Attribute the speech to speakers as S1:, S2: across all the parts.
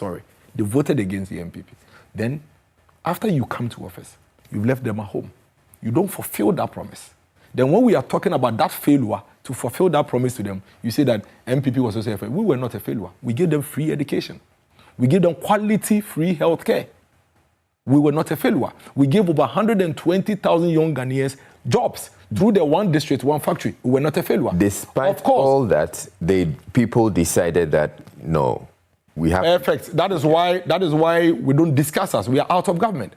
S1: sorry. They voted against the MPP. Then, after you come to office, you've left them at home. You don't fulfill that promise. Then when we are talking about that failure to fulfill that promise to them, you say that MPP was also a failure. We were not a failure. We gave them free education. We gave them quality free health care. We were not a failure. We gave over 120,000 young Ghanaians jobs through the one district, one factory. We were not a failure.
S2: Despite
S1: of course,
S2: all that, people decided that, no, we have...
S1: Perfect. That is why we don't discuss us. We are out of government.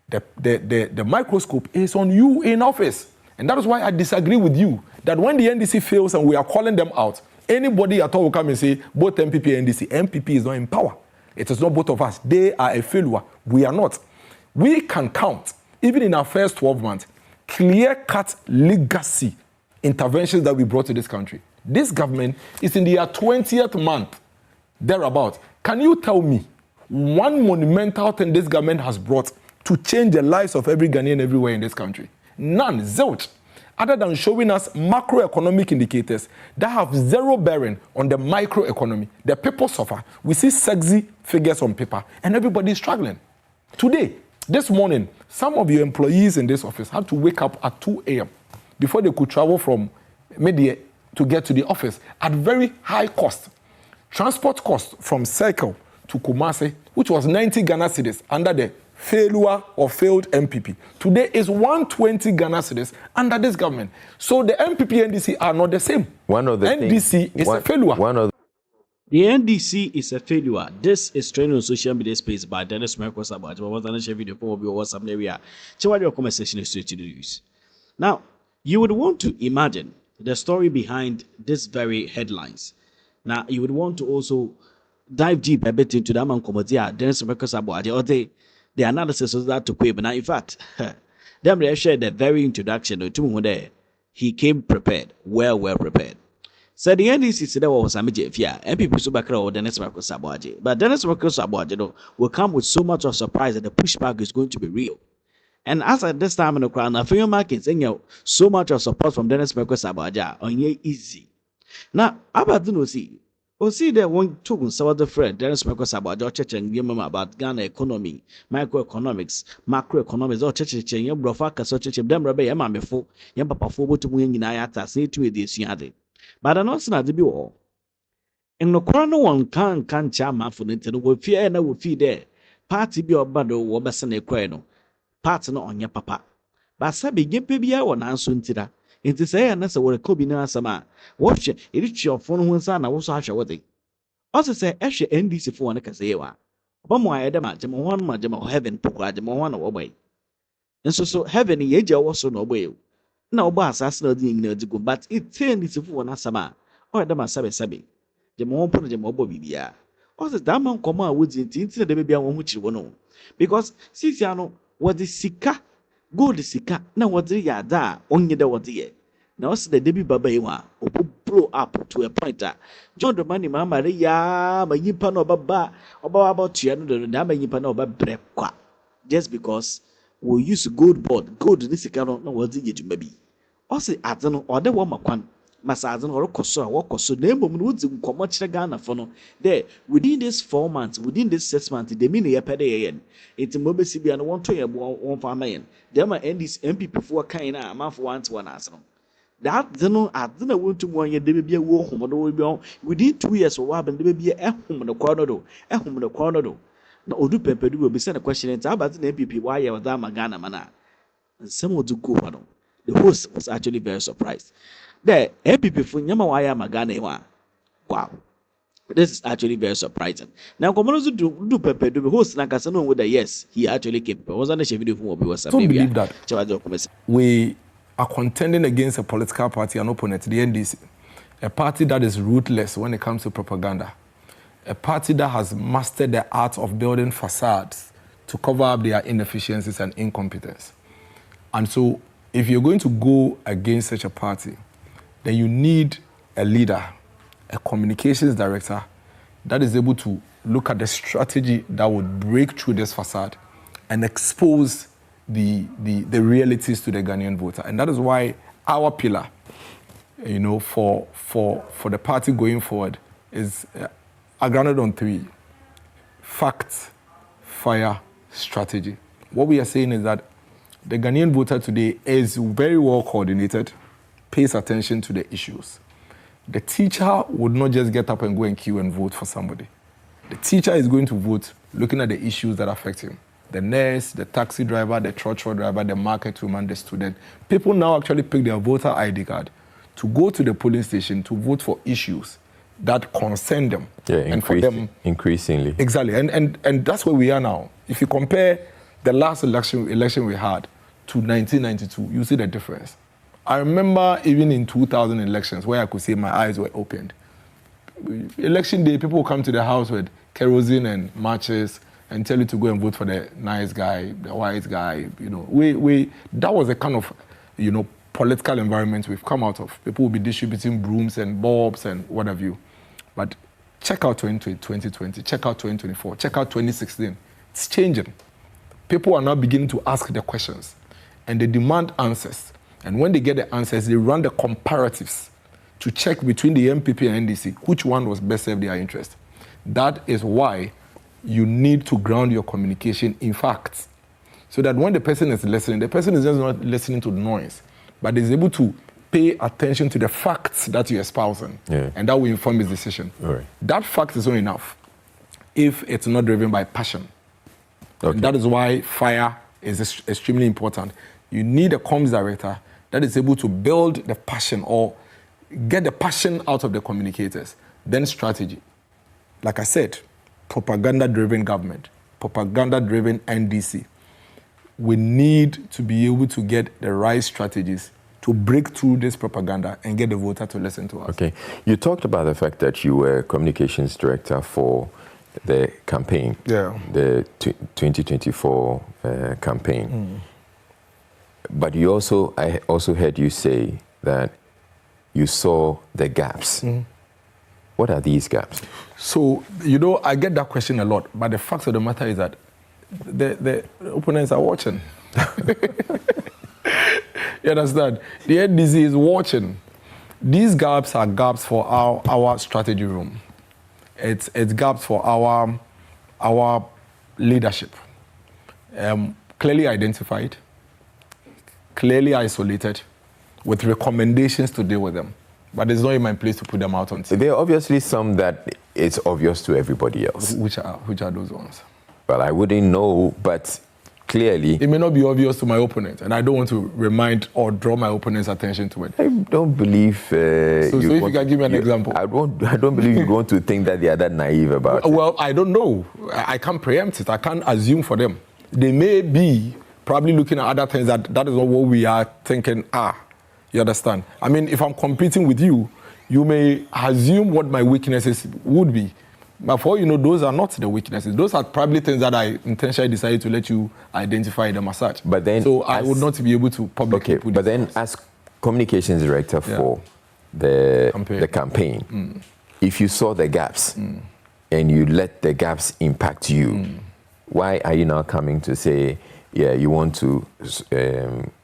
S1: The microscope is on you in office. And that is why I disagree with you that when the NDC fails and we are calling them out, anybody at all will come and say, both MPP and NDC, MPP is not in power. It is not both of us. They are a failure. We are not. We can count, even in our first 12 months, clear-cut legacy interventions that we brought to this country. This government is in their 20th month, thereabout. Can you tell me one monumental thing this government has brought to change the lives of every Ghanaian everywhere in this country? None, zilch. Other than showing us macroeconomic indicators that have zero bearing on the microeconomy. The people suffer. We see sexy figures on paper, and everybody is struggling. Today, this morning, some of your employees in this office had to wake up at 2 a.m. before they could travel from Media to get to the office at very high cost. Transport cost from Circle to Kumasi, which was 90 Ghana cedis under the failure or failed MPP. Today is 120 Ghana cedis under this government. So the MPP and NDC are not the same.
S2: One of the
S1: NDC is a failure.
S3: The NDC is a failure. This is trending on social media space by Denis Aboagye. I want to share video for your WhatsApp area. Check out your comment section straight to the news. Now, you would want to imagine the story behind this very headlines. Now, you would want to also dive deep a bit into that man Komodia, Denis Aboagye, or the analysis of that to pay. But now, in fact, them shared the very introduction to there. He came prepared, well prepared. So the NDC said that was Sammy G. MPP so back or Denis Aboagye. But Denis Aboagye will come with so much of surprise that the pushback is going to be real. And as at this time in the crowd, Afenyo market saying so much of support from Denis Aboagye on ye easy. Now, about the see that one took some other friend, Denis Aboagye, church and give about Ghana economy, microeconomics, macroeconomics, or church and your brofaka, such as them rabbi, and before, young papa forward to win in Ayata, say to this yard. But I'm not saying that be all. And no corner one can't charm for it, and will fear and I will feed there. Party be your bundle, Wobberson a crano. Party not on your papa. But Sabi, give baby or answer into that. It is a answer what a cobina sama. Watch it, it's your phone when son, I was actually what they also say, actually, NDC for one casewa. One more Adam, one majam heaven, Pukajam one away. And so heaven, ye also no way. No boss as no ding no go, but it turned it for one asama. Or the Masabi. The more put the mobile bibia. Also, that man come out with it into the baby on which you will know. Because Siciano was the sika, good sika, now what the yada, only the what the now the Debbie Babaywa, who blow up to a pointer. John the money, Mamma, ya, my yipano baba, about Tiano, the Dama yipano baba, just because. We use gold board, gold this account, no what the maybe. Also, I don't know, or the woman can, Massazan or Cosso, walk or so, name of woods in Comocha Ghana for no. There, within this 4 months, within this 6 months, the mini a per day, it's a mobile CB and 1 to 1 farm. Them are end this MPP for kind of a month for 1 to 1 arsenal. That no, I don't want to one year, there will be a war home, within 2 years or what, and there will be a home in the corner, a home in the corner. No, Odu Pepe will be sent a question about the MPP why you were that Magana mana. And some would do go on. The host was actually very surprised. The MPP for Yamawaya Magana. Wow. This is actually very surprising. Now, Commander do Pepe do host Nakasano with a yes, he actually came. I was on a video for what we was
S1: don't believe that. We are contending against a political party, an opponent, the NDC, a party that is ruthless when it comes to propaganda. A party that has mastered the art of building facades to cover up their inefficiencies and incompetence. And so, if you're going to go against such a party, then you need a leader, a communications director that is able to look at the strategy that would break through this facade and expose the realities to the Ghanaian voter. And that is why our pillar, for the party going forward is are grounded on 3. fact, fire, strategy. What we are saying is that the Ghanaian voter today is very well coordinated, pays attention to the issues. The teacher would not just get up and go and queue and vote for somebody. The teacher is going to vote looking at the issues that affect him. The nurse, the taxi driver, the trotro driver, the market woman, the student. People now actually pick their voter ID card to go to the polling station to vote for issues that concern them.
S2: Yeah,
S1: and for them,
S2: increasingly.
S1: Exactly, and that's where we are now. If you compare the last election we had to 1992, you see the difference. I remember even in 2000 elections where I could say my eyes were opened. Election day, people come to the house with kerosene and matches and tell you to go and vote for the nice guy, the white guy. You know, that was the kind of, you know, political environment we've come out of. People will be distributing brooms and bulbs and what have you. But check out 2020, check out 2024, check out 2016. It's changing. People are now beginning to ask the questions and they demand answers. And when they get the answers, they run the comparatives to check between the MPP and NDC, which one was best served their interest. That is why you need to ground your communication in facts. So that when the person is listening, the person is just not listening to the noise, but is able to pay attention to the facts that you're espousing.
S2: Yeah.
S1: And that will inform his decision.
S2: Right.
S1: That fact is not enough if it's not driven by passion.
S2: Okay.
S1: And that is why fire is extremely important. You need a comms director that is able to build the passion or get the passion out of the communicators. Then strategy. Like I said, propaganda-driven government, propaganda-driven NDC. We need to be able to get the right strategies to break through this propaganda and get the voter to listen to us.
S2: Okay. You talked about the fact that you were communications director for the campaign, the 2024 campaign. But I also heard you say that you saw the gaps. What are these gaps?
S1: So, you know, I get that question a lot, but the fact of the matter is that the opponents are watching. You understand? The NDC is watching. These gaps are gaps for our strategy room. It's gaps for our leadership. Clearly identified, clearly isolated, with recommendations to deal with them. But it's not in my place to put them out on TV.
S2: There are obviously some that it's obvious to everybody else.
S1: Which are those ones?
S2: Well, I wouldn't know, but clearly...
S1: It may not be obvious to my opponent, and I don't want to remind or draw my opponent's attention to it.
S2: I don't believe...
S1: so if you can give me an example.
S2: I don't believe you're going to think that they are that naive about it.
S1: Well, I don't know. I can't preempt it. I can't assume for them. They may be probably looking at other things that is not what we are thinking, you understand? I mean, if I'm competing with you, you may assume what my weaknesses would be. But for all you know, those are not the weaknesses. Those are probably things that I intentionally decided to let you identify them as such.
S2: But then,
S1: so I would not be able to publicly put
S2: but then, as communications director for the campaign, if you saw the gaps and you let the gaps impact you, why are you now coming to say, you want to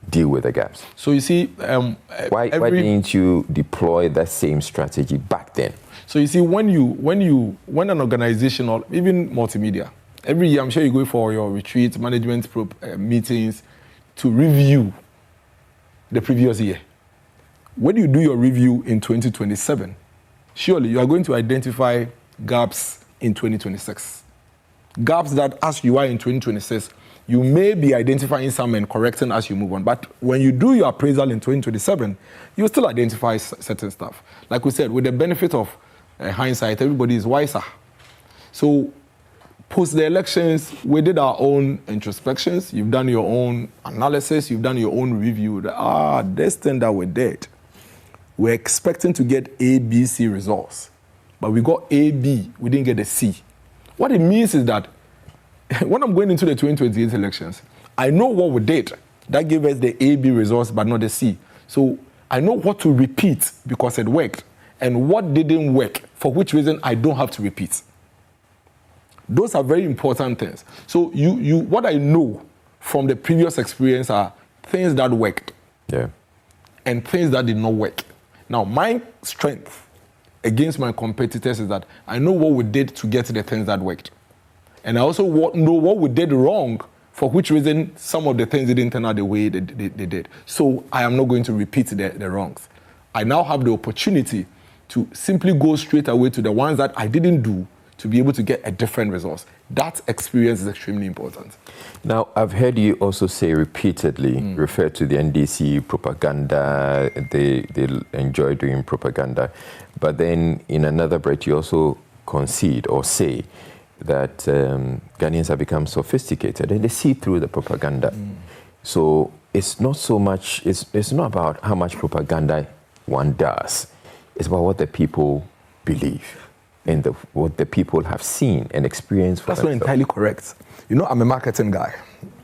S2: deal with the gaps?
S1: So you see,
S2: why didn't you deploy that same strategy back then?
S1: So you see, when an organization or even multimedia, every year I'm sure you go for your retreat, management meetings to review the previous year. When you do your review in 2027, surely you are going to identify gaps in 2026. Gaps that, as you are in 2026, you may be identifying some and correcting as you move on. But when you do your appraisal in 2027, you still identify certain stuff. Like we said, with the benefit of hindsight, everybody is wiser. So post the elections, we did our own introspections. You've done your own analysis. You've done your own review. This thing that we did, we're expecting to get A, B, C results. But we got A, B. We didn't get a C. What it means is that when I'm going into the 2028 elections, I know what we did. That gave us the A, B results, but not the C. So I know what to repeat because it worked, and what didn't work, for which reason I don't have to repeat. Those are very important things. So what I know from the previous experience are things that worked and things that did not work. Now, my strength against my competitors is that I know what we did to get the things that worked. And I also know what we did wrong, for which reason some of the things didn't turn out the way they did. So I am not going to repeat the wrongs. I now have the opportunity to simply go straight away to the ones that I didn't do to be able to get a different result. That experience is extremely important.
S2: Now, I've heard you also say repeatedly, refer to the NDC propaganda, they enjoy doing propaganda, but then in another breath you also concede or say that Ghanaians have become sophisticated and they see through the propaganda. So it's not so much, it's not about how much propaganda one does, it's about what the people believe and what the people have seen and experienced for themselves.
S1: That's not entirely correct. You know, I'm a marketing guy.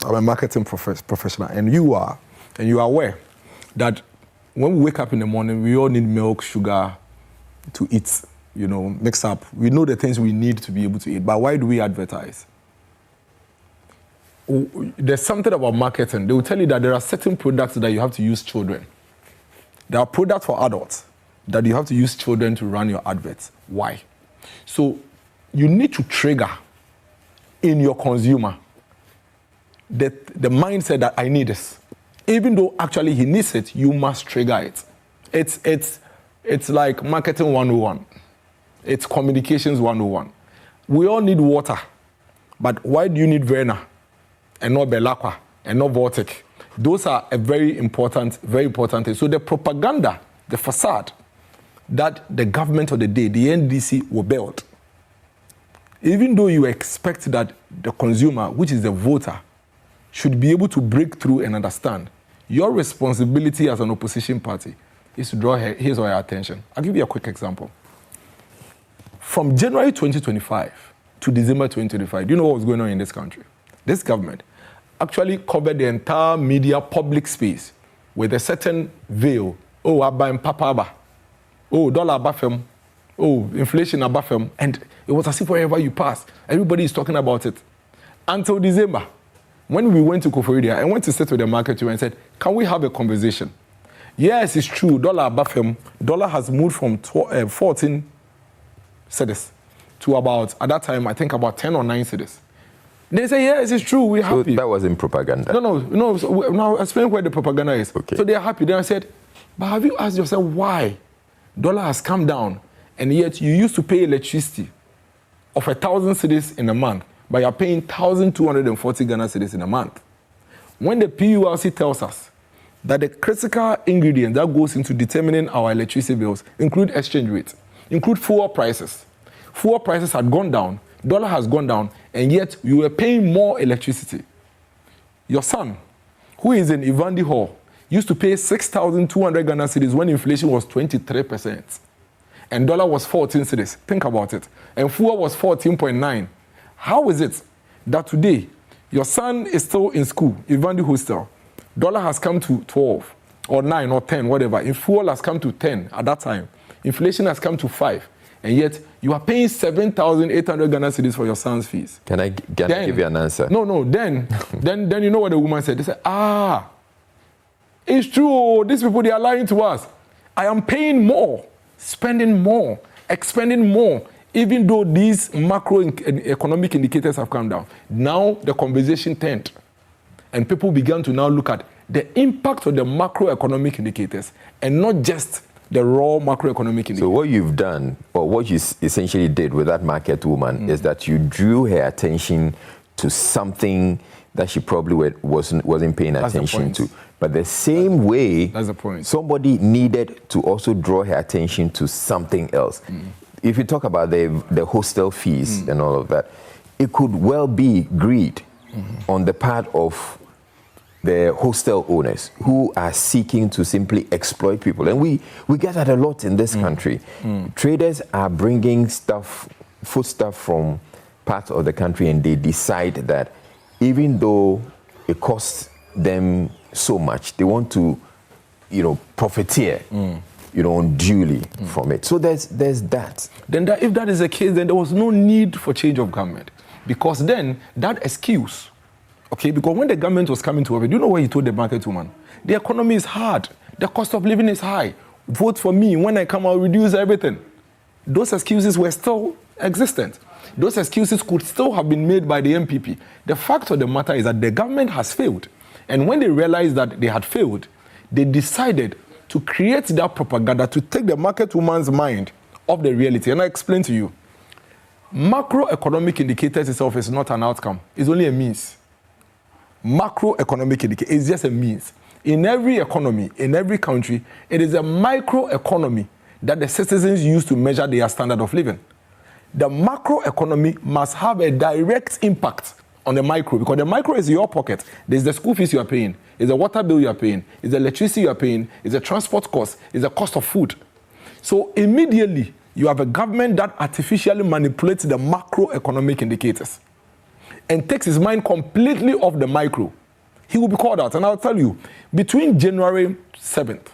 S1: I'm a marketing professional, and you are aware that when we wake up in the morning, we all need milk, sugar to eat, you know, mix up. We know the things we need to be able to eat, but why do we advertise? There's something about marketing. They will tell you that there are certain products that you have to use children. There are products for adults that you have to use children to run your adverts. Why? So you need to trigger in your consumer the mindset that I need this. Even though actually he needs it, you must trigger it. It's like marketing 101. It's communications 101. We all need water, but why do you need Verna and not Belacqua and not Vortic? Those are a very important thing. So the propaganda, the facade that the government of the day, the NDC, will build, even though you expect that the consumer, which is the voter, should be able to break through and understand, your responsibility as an opposition party is to draw his or her attention. I'll give you a quick example. From January 2025 to December 2025, do you know what was going on in this country? This government actually covered the entire media public space with a certain veil. Oh, Abba and Papa Abba. Oh, dollar Abafem. Oh, inflation Abafem. And it was as if wherever you pass, everybody is talking about it. Until December, when we went to Koforidia, I went to sit with the market and said, can we have a conversation? Yes, it's true. Dollar Abafem. Dollar has moved from 14 cedis to about, at that time, I think about 10 or 9 cedis. They say, yes, it's true, we're happy.
S2: So that wasn't propaganda?
S1: No. So now explain where the propaganda is.
S2: Okay.
S1: So they're happy. Then I said, but have you asked yourself why dollar has come down and yet you used to pay electricity of 1,000 cedis in a month, but you're paying 1,240 Ghana cedis in a month? When the PULC tells us that the critical ingredient that goes into determining our electricity bills include exchange rates, include fuel prices. Fuel prices had gone down, dollar has gone down, and yet you were paying more electricity. Your son, who is in Ivandi Hall, used to pay 6,200 Ghana cedis when inflation was 23%. And dollar was 14 cedis. Think about it. And fuel was 14.9. How is it that today your son is still in school, Ivandi Hostel, dollar has come to 12 or 9 or 10, whatever, and fuel has come to 10 at that time. Inflation has come to 5. And yet, you are paying 7,800 Ghana cedis for your son's fees.
S2: Can I give you an answer?
S1: No. Then you know what the woman said? They said, it's true. These people, they are lying to us. I am paying more, spending more, expending more, even though these macroeconomic indicators have come down. Now, the conversation turned. And people began to now look at the impact of the macroeconomic indicators and not just the raw macroeconomic indicators. So
S2: what you've done, or what you essentially did with that market woman, is that you drew her attention to something that she probably wasn't paying attention to. But the same way,
S1: that's the point.
S2: Somebody needed to also draw her attention to something else. If you talk about the hostel fees and all of that, it could well be greed on the part of the hostel owners who are seeking to simply exploit people. And we get that a lot in this country. Traders are bringing foodstuff from parts of the country, and they decide that even though it costs them so much, they want to, profiteer, unduly from it. So there's that.
S1: Then if that is the case, then there was no need for change of government. Because then that excuse, because when the government was coming to office, do you know what he told the market woman? The economy is hard. The cost of living is high. Vote for me. When I come, I'll reduce everything. Those excuses were still existent. Those excuses could still have been made by the MPP. The fact of the matter is that the government has failed. And when they realized that they had failed, they decided to create that propaganda to take the market woman's mind off the reality. And I explain to you, macroeconomic indicators itself is not an outcome. It's only a means. Macroeconomic indicator is just a means. In every economy, in every country, it is a microeconomy that the citizens use to measure their standard of living. The macroeconomy must have a direct impact on the micro, because the micro is your pocket. There's the school fees you are paying, it's the water bill you are paying, it's the electricity you are paying, it's the transport cost, it's the cost of food. So immediately, you have a government that artificially manipulates the macroeconomic indicators and takes his mind completely off the micro. He will be called out. And I'll tell you, between January 7th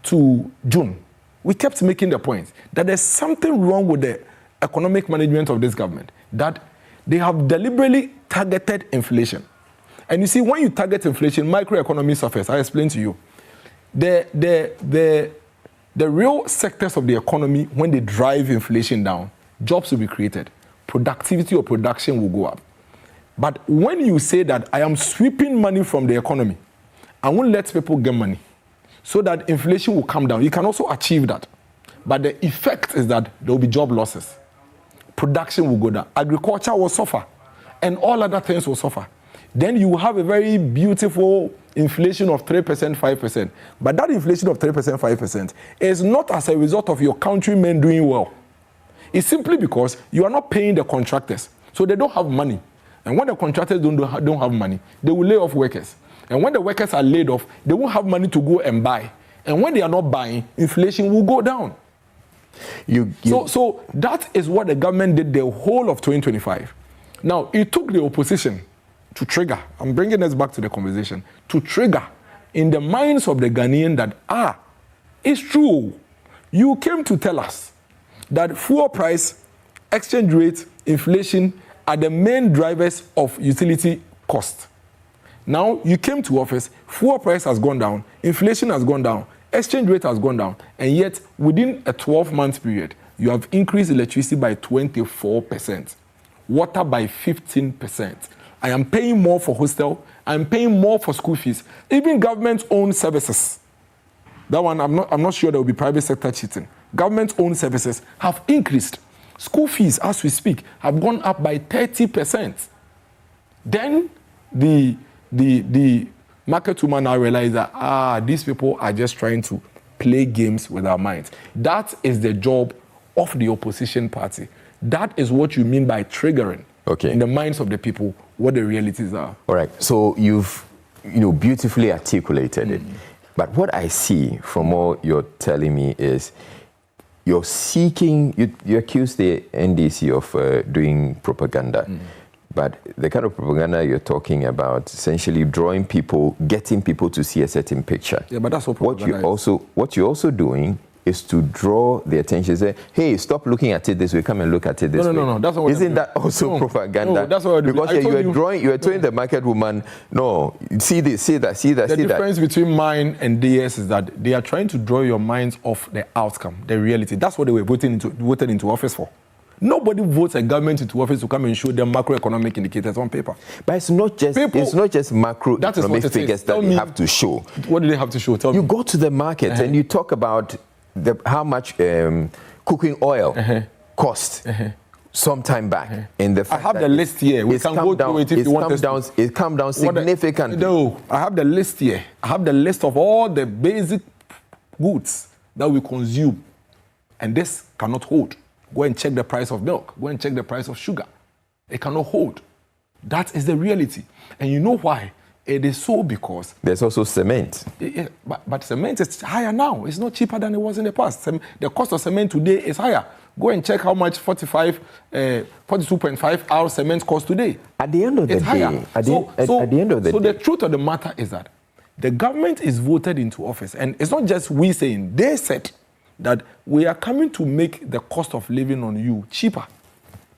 S1: to June, we kept making the point that there's something wrong with the economic management of this government, that they have deliberately targeted inflation. And you see, when you target inflation, microeconomy suffers. I explained to you. The real sectors of the economy, when they drive inflation down, jobs will be created. Productivity or production will go up. But when you say that I am sweeping money from the economy, I won't let people get money so that inflation will come down. You can also achieve that. But the effect is that there will be job losses. Production will go down. Agriculture will suffer. And all other things will suffer. Then you will have a very beautiful inflation of 3%, 5%. But that inflation of 3%, 5% is not as a result of your countrymen doing well. It's simply because you are not paying the contractors. So they don't have money. And when the contractors don't have money, they will lay off workers. And when the workers are laid off, they won't have money to go and buy. And when they are not buying, inflation will go down. So that is what the government did the whole of 2025. Now, it took the opposition to trigger, I'm bringing us back to the conversation, to trigger in the minds of the Ghanaian that, it's true. You came to tell us that fuel price, exchange rate, inflation are the main drivers of utility cost. Now, you came to office, fuel price has gone down, inflation has gone down, exchange rate has gone down, and yet within a 12-month period, you have increased electricity by 24%, water by 15%. I am paying more for hostel, I'm paying more for school fees, even government-owned services. That one, I'm not sure there will be private sector cheating. Government-owned services have increased. School fees, as we speak, have gone up by 30%. Then the market woman now realized that, these people are just trying to play games with our minds. That is the job of the opposition party. That is what you mean by triggering in the minds of the people what the realities are. All right.
S2: So you've beautifully articulated it. But what I see from all you're telling me is you're seeking, you accuse the NDC of doing propaganda. But the kind of propaganda you're talking about, essentially drawing people, getting people to see a certain picture.
S1: Yeah, but that's what propaganda is.
S2: What you're also doing is to draw the attention, say, hey, stop looking at it this way, come and look at it this way.
S1: No, that's not what
S2: Isn't that also propaganda?
S1: No, that's what
S2: because you are telling the market woman, no, see this, see that, see that,
S1: the
S2: see that.
S1: The difference between mine and theirs is that they are trying to draw your minds off the outcome, the reality. That's what they were voted into office for. Nobody votes a government into office to come and show them macroeconomic indicators on paper.
S2: But it's not just macroeconomic figures that they have to show.
S1: What do they have to show? Tell me.
S2: You go to the market and you talk about how much cooking oil cost some time back. In the fact
S1: I have the list here. We can go through it if you want us to.
S2: It come down significantly.
S1: No, I have the list here. I have the list of all the basic goods that we consume. And this cannot hold. Go and check the price of milk. Go and check the price of sugar. It cannot hold. That is the reality. And you know why? It is so because...
S2: There's also cement.
S1: But cement is higher now. It's not cheaper than it was in the past. The cost of cement today is higher. Go and check how much 42.5 hour cement costs today.
S2: At the end of the day... At the end of the day...
S1: So the truth of the matter is that the government is voted into office. And it's not just we saying, they said that we are coming to make the cost of living on you cheaper.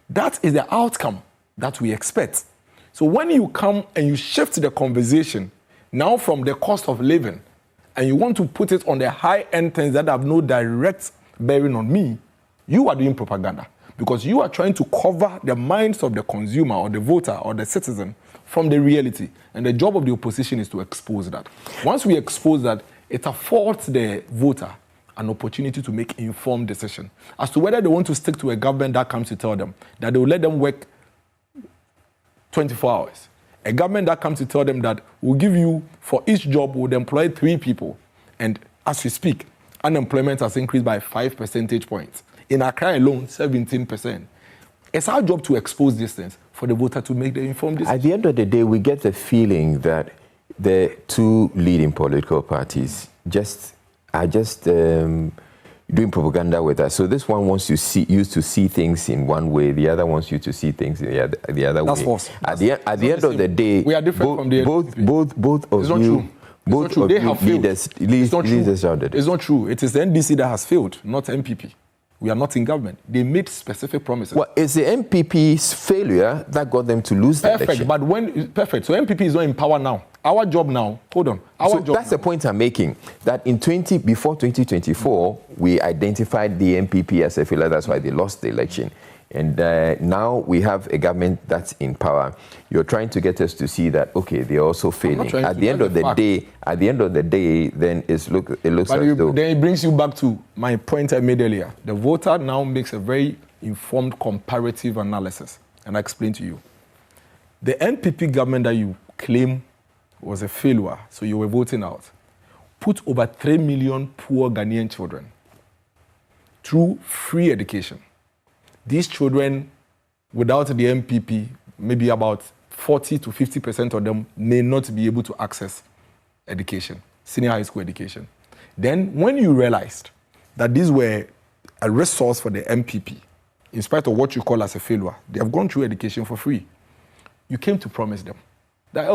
S1: That is the outcome that we expect. So when you come and you shift the conversation now from the cost of living and you want to put it on the high-end things that have no direct bearing on me, you are doing propaganda. because you are trying to cover the minds of the consumer or the voter or the citizen from the reality. And the job of the opposition is to expose that. Once we expose that, it affords the voter an opportunity to make informed decision as to whether they want to stick to a government that comes to tell them that they will let them work 24 hours. A government that comes to tell them that we'll give you, for each job, we'll employ 3 people. And as we speak, unemployment has increased by 5 percentage points. In Accra alone, 17%. It's our job to expose these things for the voter to make the informed decision.
S2: At the end of the day, we get the feeling that the 2 leading political parties are just doing propaganda with us. So this one wants you to see things in one way, the other wants you to see things in the other
S1: That's
S2: way.
S1: false.
S2: At the end of the day,
S1: we are different from the
S2: both of you. Both of you leaders shouted.
S1: It's not true. It is the NDC that has failed, not MPP. We are not in government. They made specific promises.
S2: Well, it's the MPP's failure that got them to lose the election.
S1: Perfect. So MPP is not in power now. Our job now, hold on.
S2: That's the point I'm making. That before 2024, we identified the MPP as a failure. That's why they lost the election. And now we have a government that's in power. You're trying to get us to see that, okay, they're also failing. At the end of the day, then it looks as though...
S1: Then it brings you back to my point I made earlier. The voter now makes a very informed comparative analysis. And I explain to you. The NPP government that you claim was a failure, so you were voting out, put over 3 million poor Ghanaian children through free education. These children, without the MPP, maybe about 40 to 50% of them may not be able to access education, senior high school education. Then when you realized that these were a resource for the MPP, in spite of what you call as a failure, they have gone through education for free. You came to promise them that,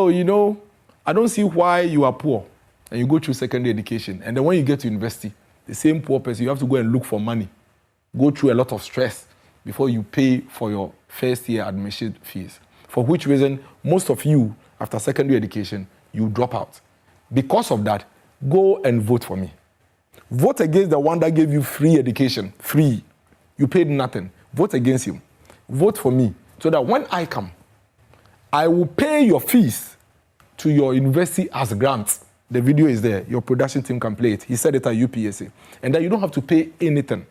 S1: I don't see why you are poor and you go through secondary education. And then when you get to university, the same poor person, you have to go and look for money, go through a lot of stress before you pay for your first year admission fees. For which reason, most of you, after secondary education, you drop out. Because of that, go and vote for me. Vote against the one that gave you free education, free. You paid nothing. Vote against him. Vote for me, so that when I come, I will pay your fees to your university as grants. The video is there. Your production team can play it. He said it at UPSA. And that you don't have to pay anything.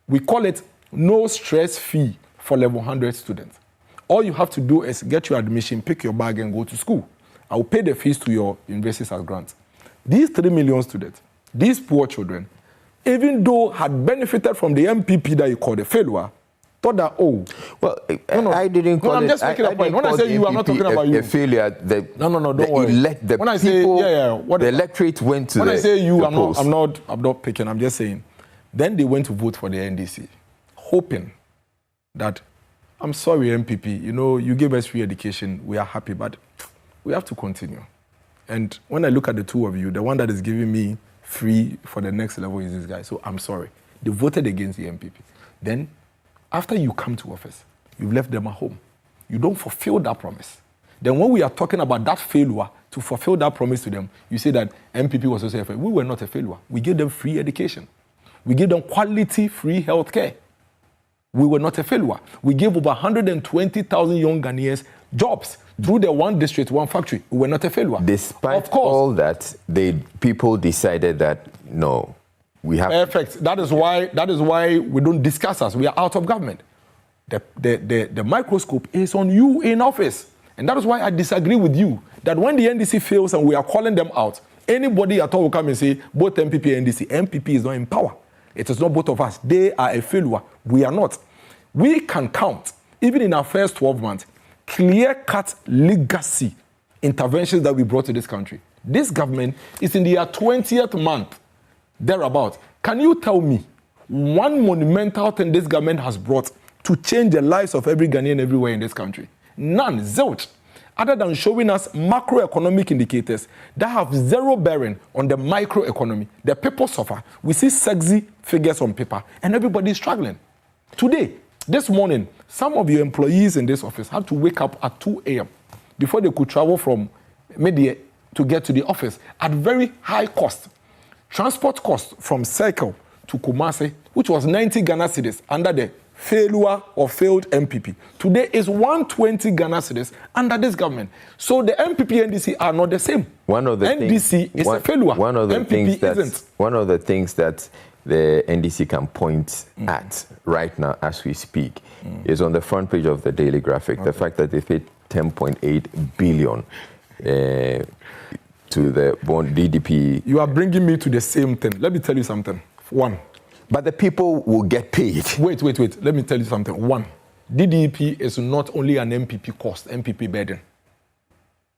S1: We call it no stress fee for level 100 students. All you have to do is get your admission, pick your bag, and go to school. I will pay the fees to your universities as grants. These 3 million students, these poor children, even though had benefited from the MPP that you call a failure, thought that,
S2: I didn't call it.
S1: I'm just making a point. When I say you, I'm not talking about you.
S2: A failure.
S1: Don't worry.
S2: When I say, the electorate went to
S1: when I say you, I'm not picking. I'm just saying. Then they went to vote for the NDC, hoping that, I'm sorry, MPP, you gave us free education. We are happy, but we have to continue. And when I look at the two of you, the one that is giving me free for the next level is this guy. So I'm sorry. They voted against the MPP. Then, after you come to office, you've left them at home. You don't fulfill that promise. Then when we are talking about that failure to fulfill that promise to them, you say that MPP was also a failure. We were not a failure. We gave them free education. We gave them quality free health care. We were not a failure. We gave over 120,000 young Ghanaians jobs through the one district, one factory. We were not a failure.
S2: Despite all that, people decided that, no, we have...
S1: Perfect. That is why we don't discuss us. We are out of government. The microscope is on you in office. And that is why I disagree with you, that when the NDC fails and we are calling them out, anybody at all will come and say, both MPP and NDC. MPP is not in power. It is not both of us. They are a failure. We are not. We can count, even in our first 12 months, clear-cut legacy interventions that we brought to this country. This government is in their 20th month, thereabout. Can you tell me one monumental thing this government has brought to change the lives of every Ghanaian everywhere in this country? None, zilch. Other than showing us macroeconomic indicators that have zero bearing on the microeconomy. The people suffer. We see sexy figures on paper, and everybody is struggling. Today, this morning, some of your employees in this office had to wake up at 2 a.m. before they could travel from Media to get to the office at very high cost. Transport cost from Circle to Kumasi, which was 90 Ghana cedis under the failure or failed MPP. Today is 120 Ghana cedis under this government. So the MPP and NDC are not the same. NDC is a failure. One of the
S2: things that the NDC can point at right now as we speak is on the front page of the Daily Graphic, the fact that they paid 10.8 billion to the bond DDP.
S1: You are bringing me to the same thing. Let me tell you something. One.
S2: But the people will get paid.
S1: Wait. Let me tell you something. One. DDP is not only an MPP cost, MPP burden.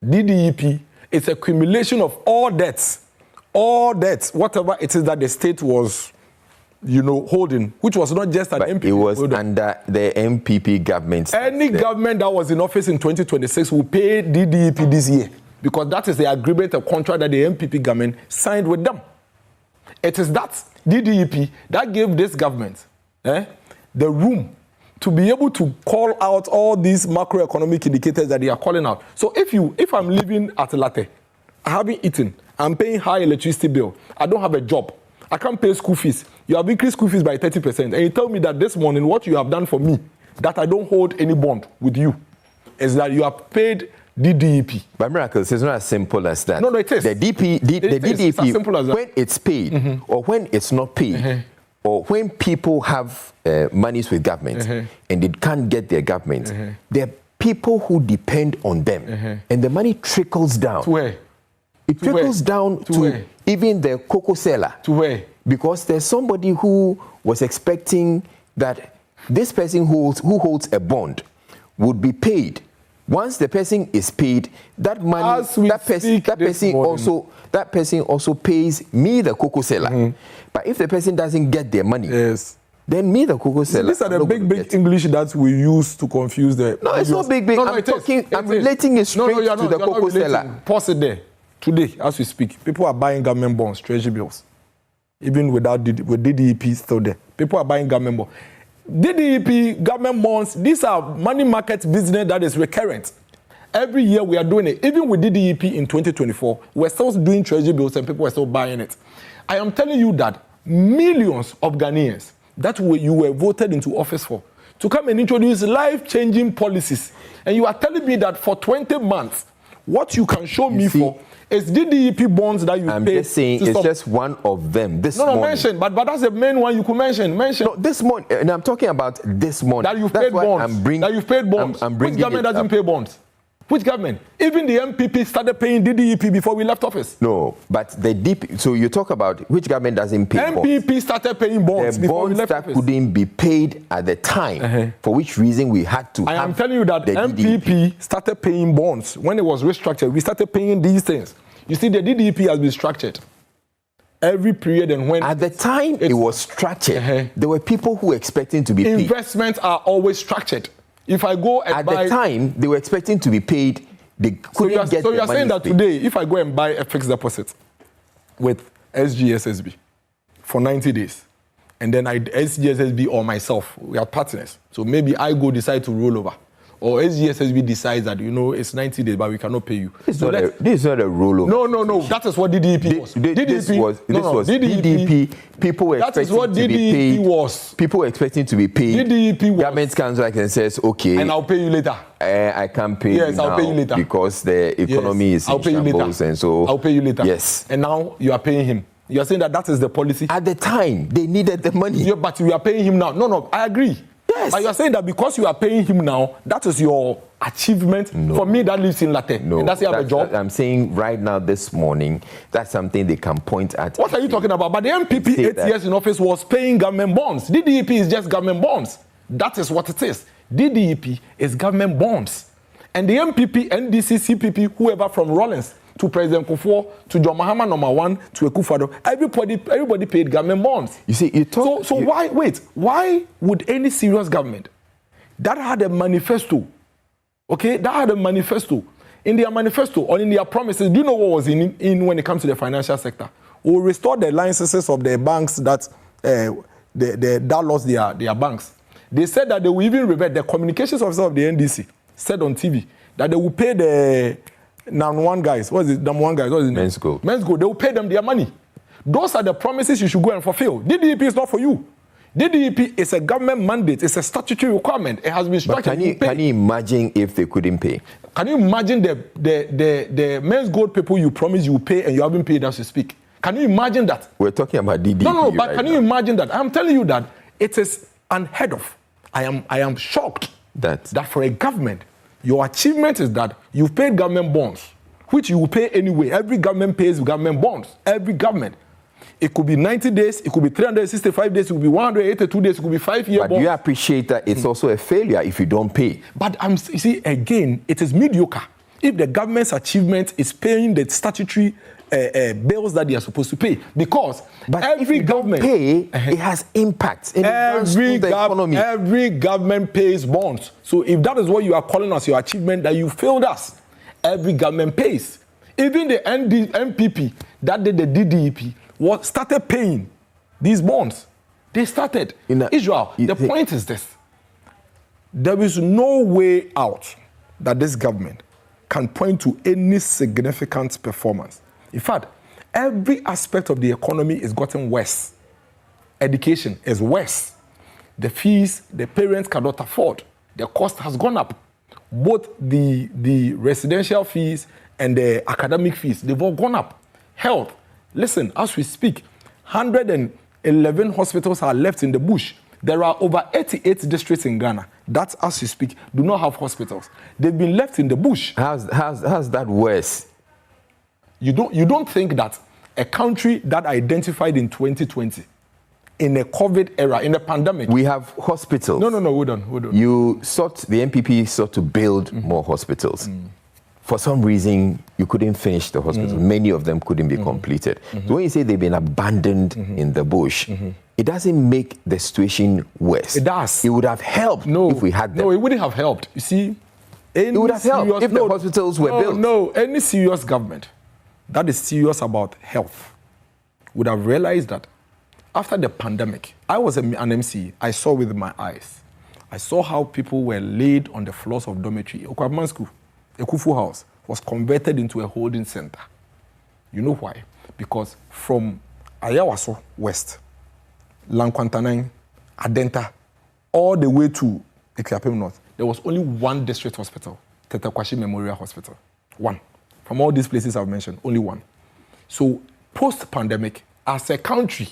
S1: DDP is a accumulation of all debts, whatever it is that the state was, holding, which was not just an MPP.
S2: It was under the MPP government.
S1: Any government that was in office in 2026 will pay DDP this year because that is the agreement or contract that the MPP government signed with them. It is that DDP that gave this government the room to be able to call out all these macroeconomic indicators that they are calling out. So if I'm living at Latte, I haven't eaten, I'm paying high electricity bill, I don't have a job, I can't pay school fees, you have increased school fees by 30%, and you tell me that this morning what you have done for me, that I don't hold any bond with you, is that you have paid DDP.
S2: By miracles, it's not as simple as that.
S1: No, it is.
S2: The DDP,
S1: it's as simple as that.
S2: When it's paid or when it's not paid, or when people have monies with government and they can't get their government, there are people who depend on them, and the money trickles down.
S1: To where?
S2: It trickles down to even the cocoa seller.
S1: To where?
S2: Because there's somebody who was expecting that this person who holds a bond would be paid. Once the person is paid, that money, that person also pays me, the cocoa seller. But if the person doesn't get their money, then me, the cocoa seller.
S1: These are the big English that we use to confuse the.
S2: No, it's not big. I'm relating it straight to the cocoa seller.
S1: Pause it there. Today, as we speak, people are buying government bonds, treasury bills, even with DDP still there. People are buying government bonds. DDP, government bonds, these are money market business that is recurrent. Every year we are doing it. Even with DDP in 2024, we're still doing treasury bills and people are still buying it. I am telling you that millions of Ghanaians that you were voted into office for to come and introduce life-changing policies. And you are telling me that for 20 months, what you can show me for is DDP bonds that you pay.
S2: I'm just saying it's just one of them.
S1: Mention, but that's the main one you could mention.
S2: No, this morning, and I'm talking about this morning.
S1: That you've paid bonds. That you've paid bonds. Which government doesn't pay bonds? Which government? Even the MPP started paying DDP before we left office.
S2: No, but the DP. So you talk about which government doesn't pay bonds.
S1: MPP started paying bonds before we left office.
S2: The bonds that couldn't be paid at the time, for which reason we had to.
S1: I am telling you that MPP started paying bonds when it was restructured. We started paying these things. You see, the DDP has been structured every period, and when
S2: at the time it was structured, there were people who were expecting to be paid.
S1: Investments are always structured. If I go and buy...
S2: At the time, they were expecting to be paid. They couldn't get their money. So you're saying that today,
S1: if I go and buy a fixed deposit with SGSSB for 90 days, and then SGSSB or myself, we are partners. So maybe I decide to roll over. Or SGSSB decides that, it's 90 days, but we cannot pay you.
S2: This is not a rollover.
S1: No. That is what DDP was.
S2: DDP. People were expecting to be paid. People were expecting to be paid.
S1: DDP was.
S2: Government comes back and says, okay.
S1: And I'll pay you later.
S2: I can't pay you now. I'll pay you later. Because the economy is in shambles. And so
S1: I'll pay you later.
S2: Yes.
S1: And now you are paying him. You are saying that is the policy?
S2: At the time, they needed the money.
S1: Yeah, but you are paying him now. No, I agree.
S2: Yes.
S1: But you are saying that because you are paying him now, that is your achievement.
S2: No.
S1: For me, that lives in Latte.
S2: No,
S1: does he have a job?
S2: I'm saying right now, this morning, that's something they can point at.
S1: What are you talking about? But the MPP 8 years in office was paying government bonds. DDP is just government bonds. That is what it is. DDP is government bonds. And the MPP, NDC, CPP, whoever from Rollins to President Kufuor, to John Mahama #1, to Akufo-Addo, everybody paid government bonds.
S2: You see,
S1: why would any serious government that had a manifesto, in their manifesto or in their promises, do you know what was in when it comes to the financial sector? We'll restore the licenses of the banks that lost their banks. They said that they will even revert. The communications officer of the NDC said on TV that they will pay the #1 guys. What is it? #1 guys. What is it?
S2: Men's Go.
S1: They will pay them their money. Those are the promises you should go and fulfill. DDP is not for you. DDEP is a government mandate. It's a statutory requirement. It has been structured.
S2: But can you imagine if they couldn't pay?
S1: Can you imagine the men's gold people you promise you will pay and you haven't paid as you speak? Can you imagine that?
S2: We're talking about DDEP.
S1: No, but can you imagine that? I'm telling you that it is unheard of. I am shocked that for a government, your achievement is that you've paid government bonds, which you will pay anyway. Every government pays government bonds. Every government. It could be 90 days, it could be 365 days, it could be 182 days, it could be 5-year bonds.
S2: But you appreciate that it's also a failure if you don't pay.
S1: But you see, again, it is mediocre. If the government's achievement is paying the statutory bills that they are supposed to pay, because every government
S2: pay, it has impacts in the economy.
S1: Every government pays bonds. So if that is what you are calling as your achievement, that you failed us, every government pays. Even the MPP that did the DDEP started paying these bonds. They started. Israel, the point is this. There is no way out that this government can point to any significant performance. In fact, every aspect of the economy is gotten worse. Education is worse. The fees the parents cannot afford. The cost has gone up. Both the residential fees and the academic fees, they've all gone up. Health. Listen, as we speak, 111 hospitals are left in the bush. There are over 88 districts in Ghana that, as we speak, do not have hospitals. They've been left in the bush.
S2: How's that worse?
S1: You don't think that a country that identified in 2020, in a COVID era, in a pandemic,
S2: we have hospitals.
S1: No, hold on.
S2: The MPP sought to build more hospitals. For some reason, you couldn't finish the hospitals. Many of them couldn't be completed. So when you say they've been abandoned in the bush, it doesn't make the situation worse.
S1: It does.
S2: It would have helped if we had them.
S1: No, it wouldn't have helped. You see,
S2: it would have helped if the hospitals were built.
S1: No, any serious government that is serious about health would have realized that after the pandemic, I was an MC. I saw with my eyes. I saw how people were laid on the floors of dormitory. Okwabman School, Ekufu House, was converted into a holding center. You know why? Because from Ayawaso West, Lankwantanang, Adenta, all the way to Ekiapem North, there was only one district hospital, Tetakwashi Memorial Hospital. One. From all these places I've mentioned, only one. So post-pandemic, as a country,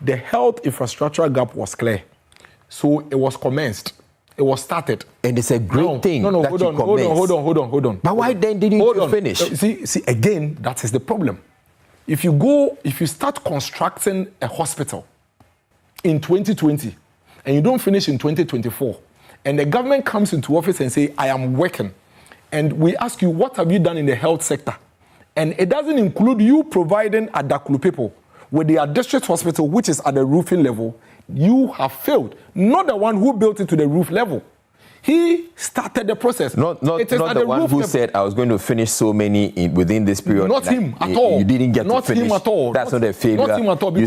S1: the health infrastructure gap was clear. So it was commenced. It was started.
S2: And it's a great thing.
S1: No, hold on.
S2: But why then didn't you finish?
S1: See, again, that is the problem. If you start constructing a hospital in 2020 and you don't finish in 2024, and the government comes into office and say, I am working, and we ask you, what have you done in the health sector? And it doesn't include you providing Adaklu people with their district hospital, which is at the roofing level. You have failed. Not the one who built it to the roof level. He started the process.
S2: Not the one who said, I was going to finish so many within this period.
S1: Not him at all.
S2: You didn't get
S1: to
S2: finish.
S1: Not him at all.
S2: That's not a failure.
S1: Not him at all.
S2: You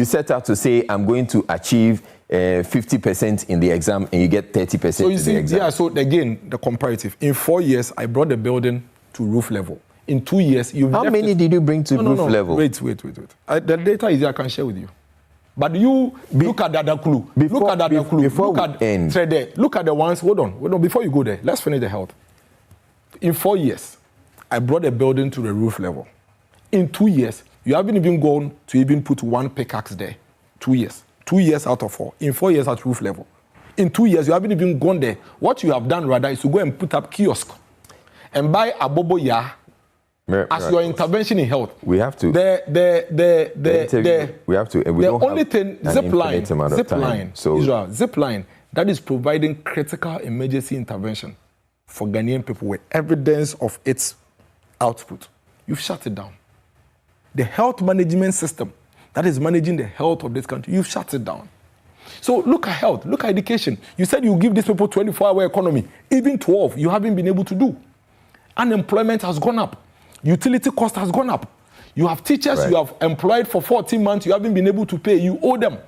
S2: set out to say, I'm going to achieve 50% in the exam, and you get 30% in the exam.
S1: Yeah, so again, the comparative. In 4 years, I brought the building to roof level. In 2 years,
S2: How many did you bring to roof level?
S1: Wait. The data is here, I can share with you. But you look at that clue. Look at that clue. Look at the ones. Hold on. Before you go there, let's finish the health. In 4 years, I brought the building to the roof level. In 2 years, you haven't even gone to even put one pickaxe there. 2 years. 2 years out of 4. In 4 years at roof level. In 2 years, you haven't even gone there. What you have done rather is to go and put up kiosk and buy a bobo ya. As your intervention in health,
S2: we have to. We have to.
S1: The only thing, zip line that is providing critical emergency intervention for Ghanaian people with evidence of its output. You've shut it down. The health management system that is managing the health of this country, you've shut it down. So look at health, look at education. You said you give these people 24-hour economy, even 12. You haven't been able to do. Unemployment has gone up. Utility cost has gone up. You have teachers you have employed for 14 months, you haven't been able to pay, you owe them.